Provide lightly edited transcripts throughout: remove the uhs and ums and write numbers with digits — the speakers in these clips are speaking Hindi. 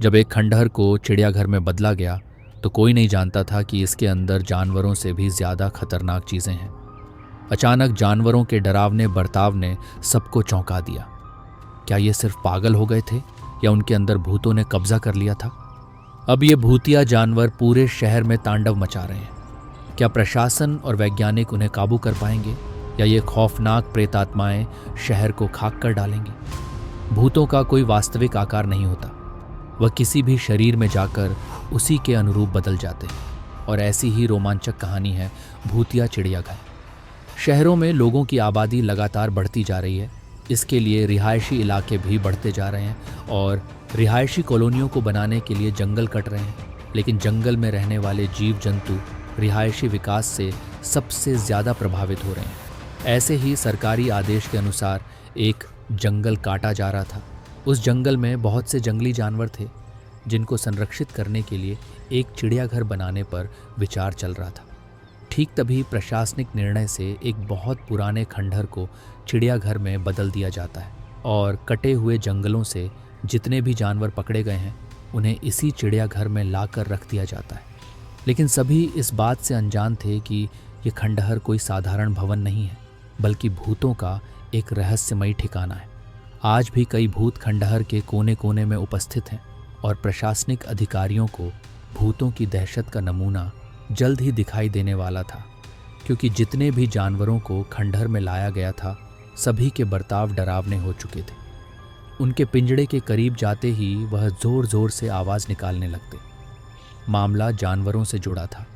जब एक खंडहर को चिड़ियाघर में बदला गया तो कोई नहीं जानता था कि इसके अंदर जानवरों से भी ज़्यादा खतरनाक चीज़ें हैं। अचानक जानवरों के डरावने बर्ताव ने सबको चौंका दिया। क्या ये सिर्फ पागल हो गए थे या उनके अंदर भूतों ने कब्जा कर लिया था? अब ये भूतिया जानवर पूरे शहर में तांडव मचा रहे हैं। क्या प्रशासन और वैज्ञानिक उन्हें काबू कर पाएंगे या ये खौफनाक प्रेतात्माएं शहर को खाक कर डालेंगी? भूतों का कोई वास्तविक आकार नहीं होता। वह किसी भी शरीर में जाकर उसी के अनुरूप बदल जाते हैं। और ऐसी ही रोमांचक कहानी है भूतिया चिड़ियाघर। शहरों में लोगों की आबादी लगातार बढ़ती जा रही है। इसके लिए रिहायशी इलाके भी बढ़ते जा रहे हैं और रिहायशी कॉलोनियों को बनाने के लिए जंगल कट रहे हैं। लेकिन जंगल में रहने वाले जीव जंतु रिहायशी विकास से सबसे ज़्यादा प्रभावित हो रहे हैं। ऐसे ही सरकारी आदेश के अनुसार एक जंगल काटा जा रहा था। उस जंगल में बहुत से जंगली जानवर थे जिनको संरक्षित करने के लिए एक चिड़ियाघर बनाने पर विचार चल रहा था। ठीक तभी प्रशासनिक निर्णय से एक बहुत पुराने खंडहर को चिड़ियाघर में बदल दिया जाता है और कटे हुए जंगलों से जितने भी जानवर पकड़े गए हैं उन्हें इसी चिड़ियाघर में लाकर रख दिया जाता है। लेकिन सभी इस बात से अनजान थे कि ये खंडहर कोई साधारण भवन नहीं है, बल्कि भूतों का एक रहस्यमयी ठिकाना है। आज भी कई भूत खंडहर के कोने कोने में उपस्थित हैं और प्रशासनिक अधिकारियों को भूतों की दहशत का नमूना जल्द ही दिखाई देने वाला था, क्योंकि जितने भी जानवरों को खंडहर में लाया गया था सभी के बर्ताव डरावने हो चुके थे। उनके पिंजड़े के करीब जाते ही वह जोर जोर से आवाज़ निकालने लगते। मामला जानवरों से जुड़ा था,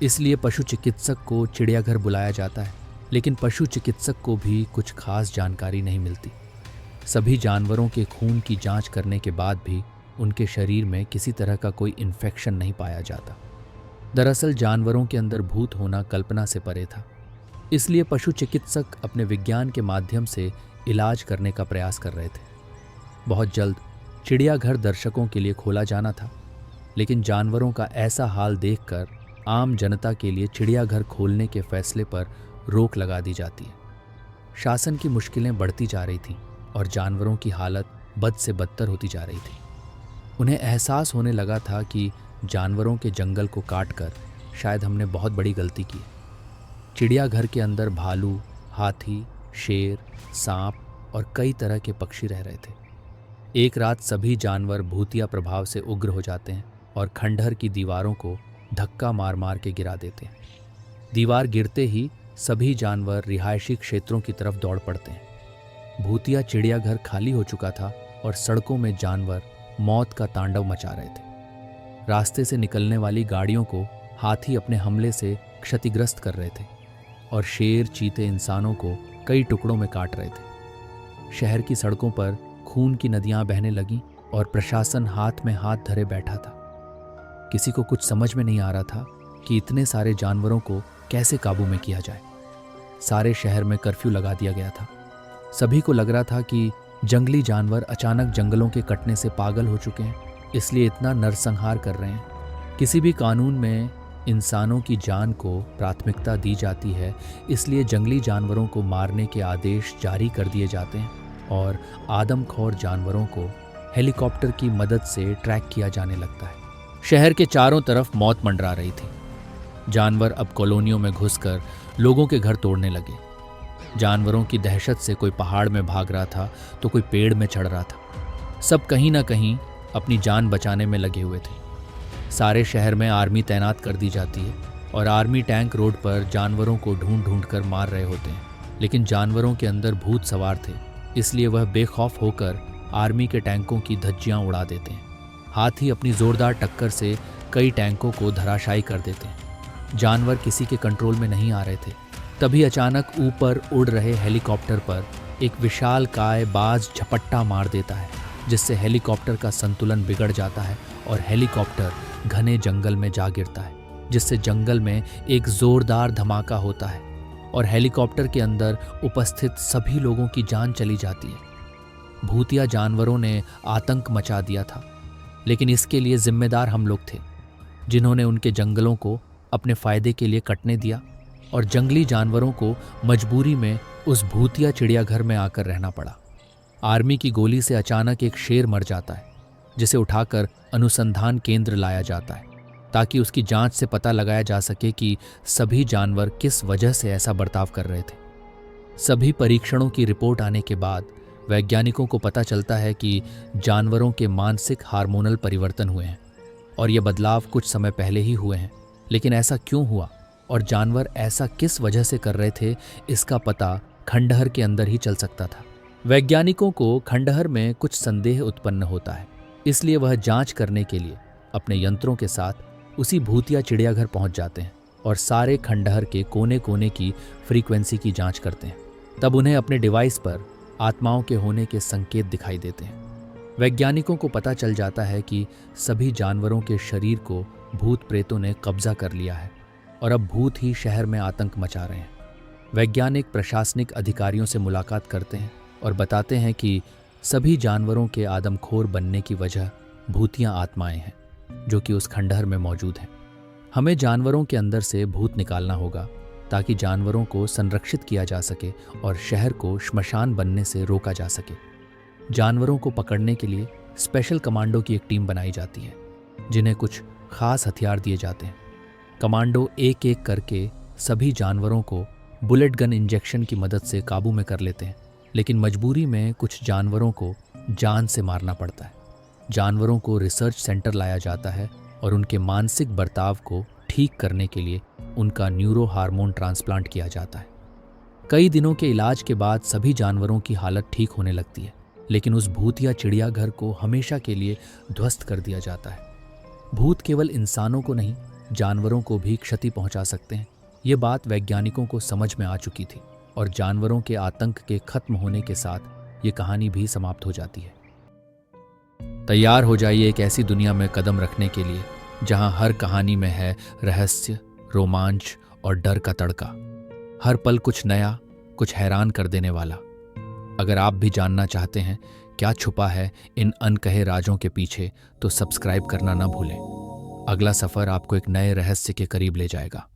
इसलिए पशु चिकित्सक को चिड़ियाघर बुलाया जाता है। लेकिन पशु चिकित्सक को भी कुछ खास जानकारी नहीं मिलती। सभी जानवरों के खून की जांच करने के बाद भी उनके शरीर में किसी तरह का कोई इन्फेक्शन नहीं पाया जाता। दरअसल जानवरों के अंदर भूत होना कल्पना से परे था, इसलिए पशु चिकित्सक अपने विज्ञान के माध्यम से इलाज करने का प्रयास कर रहे थे। बहुत जल्द चिड़ियाघर दर्शकों के लिए खोला जाना था, लेकिन जानवरों का ऐसा हाल देखकर आम जनता के लिए चिड़ियाघर खोलने के फैसले पर रोक लगा दी जाती है। शासन की मुश्किलें बढ़ती जा रही थीं और जानवरों की हालत बद से बदतर होती जा रही थी। उन्हें एहसास होने लगा था कि जानवरों के जंगल को काटकर शायद हमने बहुत बड़ी गलती की। चिड़ियाघर के अंदर भालू, हाथी, शेर, सांप और कई तरह के पक्षी रह रहे थे। एक रात सभी जानवर भूतिया प्रभाव से उग्र हो जाते हैं और खंडहर की दीवारों को धक्का मार मार के गिरा देते हैं। दीवार गिरते ही सभी जानवर रिहायशी क्षेत्रों की तरफ दौड़ पड़ते हैं। भूतिया चिड़ियाघर खाली हो चुका था और सड़कों में जानवर मौत का तांडव मचा रहे थे। रास्ते से निकलने वाली गाड़ियों को हाथी अपने हमले से क्षतिग्रस्त कर रहे थे और शेर, चीते इंसानों को कई टुकड़ों में काट रहे थे। शहर की सड़कों पर खून की नदियां बहने लगीं और प्रशासन हाथ में हाथ धरे बैठा था। किसी को कुछ समझ में नहीं आ रहा था कि इतने सारे जानवरों को कैसे काबू में किया जाए। सारे शहर में कर्फ्यू लगा दिया गया था। सभी को लग रहा था कि जंगली जानवर अचानक जंगलों के कटने से पागल हो चुके हैं, इसलिए इतना नरसंहार कर रहे हैं। किसी भी कानून में इंसानों की जान को प्राथमिकता दी जाती है, इसलिए जंगली जानवरों को मारने के आदेश जारी कर दिए जाते हैं और आदमखोर जानवरों को हेलीकॉप्टर की मदद से ट्रैक किया जाने लगता है। शहर के चारों तरफ मौत मंडरा रही थी। जानवर अब कॉलोनियों में घुसकर लोगों के घर तोड़ने लगे। जानवरों की दहशत से कोई पहाड़ में भाग रहा था तो कोई पेड़ में चढ़ रहा था। सब कहीं ना कहीं अपनी जान बचाने में लगे हुए थे। सारे शहर में आर्मी तैनात कर दी जाती है और आर्मी टैंक रोड पर जानवरों को ढूंढ ढूंढ कर मार रहे होते हैं। लेकिन जानवरों के अंदर भूत सवार थे, इसलिए वह बेखौफ होकर आर्मी के टैंकों की धज्जियां उड़ा देते हैं। हाथी अपनी जोरदार टक्कर से कई टैंकों को धराशायी कर देते हैं। जानवर किसी के कंट्रोल में नहीं आ रहे थे। तभी अचानक ऊपर उड़ रहे हेलीकॉप्टर पर एक विशालकाय बाज झपट्टा मार देता है, जिससे हेलीकॉप्टर का संतुलन बिगड़ जाता है और हेलीकॉप्टर घने जंगल में जा गिरता है, जिससे जंगल में एक जोरदार धमाका होता है और हेलीकॉप्टर के अंदर उपस्थित सभी लोगों की जान चली जाती है। भूतिया जानवरों ने आतंक मचा दिया था, लेकिन इसके लिए जिम्मेदार हम लोग थे, जिन्होंने उनके जंगलों को अपने फायदे के लिए कटने दिया और जंगली जानवरों को मजबूरी में उस भूतिया चिड़ियाघर में आकर रहना पड़ा। आर्मी की गोली से अचानक एक शेर मर जाता है, जिसे उठाकर अनुसंधान केंद्र लाया जाता है ताकि उसकी जांच से पता लगाया जा सके कि सभी जानवर किस वजह से ऐसा बर्ताव कर रहे थे। सभी परीक्षणों की रिपोर्ट आने के बाद वैज्ञानिकों को पता चलता है कि जानवरों के मानसिक हार्मोनल परिवर्तन हुए हैं और ये बदलाव कुछ समय पहले ही हुए हैं। लेकिन ऐसा क्यों हुआ और जानवर ऐसा किस वजह से कर रहे थे, इसका पता खंडहर के अंदर ही चल सकता था। वैज्ञानिकों को खंडहर में कुछ संदेह उत्पन्न होता है, इसलिए वह जांच करने के लिए अपने यंत्रों के साथ उसी भूतिया चिड़ियाघर पहुंच जाते हैं और सारे खंडहर के कोने कोने की फ्रीक्वेंसी की जांच करते हैं। तब उन्हें अपने डिवाइस पर आत्माओं के होने के संकेत दिखाई देते हैं। वैज्ञानिकों को पता चल जाता है कि सभी जानवरों के शरीर को भूत प्रेतों ने कब्जा कर लिया है और अब भूत ही शहर में आतंक मचा रहे हैं। वैज्ञानिक प्रशासनिक अधिकारियों से मुलाकात करते हैं और बताते हैं कि सभी जानवरों के आदमखोर बनने की वजह भूतिया आत्माएं हैं जो कि उस खंडहर में मौजूद हैं। हमें जानवरों के अंदर से भूत निकालना होगा ताकि जानवरों को संरक्षित किया जा सके और शहर को श्मशान बनने से रोका जा सके। जानवरों को पकड़ने के लिए स्पेशल कमांडो की एक टीम बनाई जाती है जिन्हें कुछ खास हथियार दिए जाते हैं। कमांडो एक एक करके सभी जानवरों को बुलेट गन इंजेक्शन की मदद से काबू में कर लेते हैं, लेकिन मजबूरी में कुछ जानवरों को जान से मारना पड़ता है। जानवरों को रिसर्च सेंटर लाया जाता है और उनके मानसिक बर्ताव को ठीक करने के लिए उनका न्यूरो हार्मोन ट्रांसप्लांट किया जाता है। कई दिनों के इलाज के बाद सभी जानवरों की हालत ठीक होने लगती है, लेकिन उस भूतिया चिड़ियाघर को हमेशा के लिए ध्वस्त कर दिया जाता है। भूत केवल इंसानों को नहीं, जानवरों को भी क्षति पहुंचा सकते हैं। ये बात वैज्ञानिकों को समझ में आ चुकी थी और जानवरों के आतंक के खत्म होने के साथ ये कहानी भी समाप्त हो जाती है। तैयार हो जाइए एक ऐसी दुनिया में कदम रखने के लिए जहां हर कहानी में है रहस्य, रोमांच और डर का तड़का। हर पल कुछ नया, कुछ हैरान कर देने वाला। अगर आप भी जानना चाहते हैं क्या छुपा है इन अनकहे राजों के पीछे, तो सब्सक्राइब करना ना भूलें। अगला सफर आपको एक नए रहस्य के करीब ले जाएगा।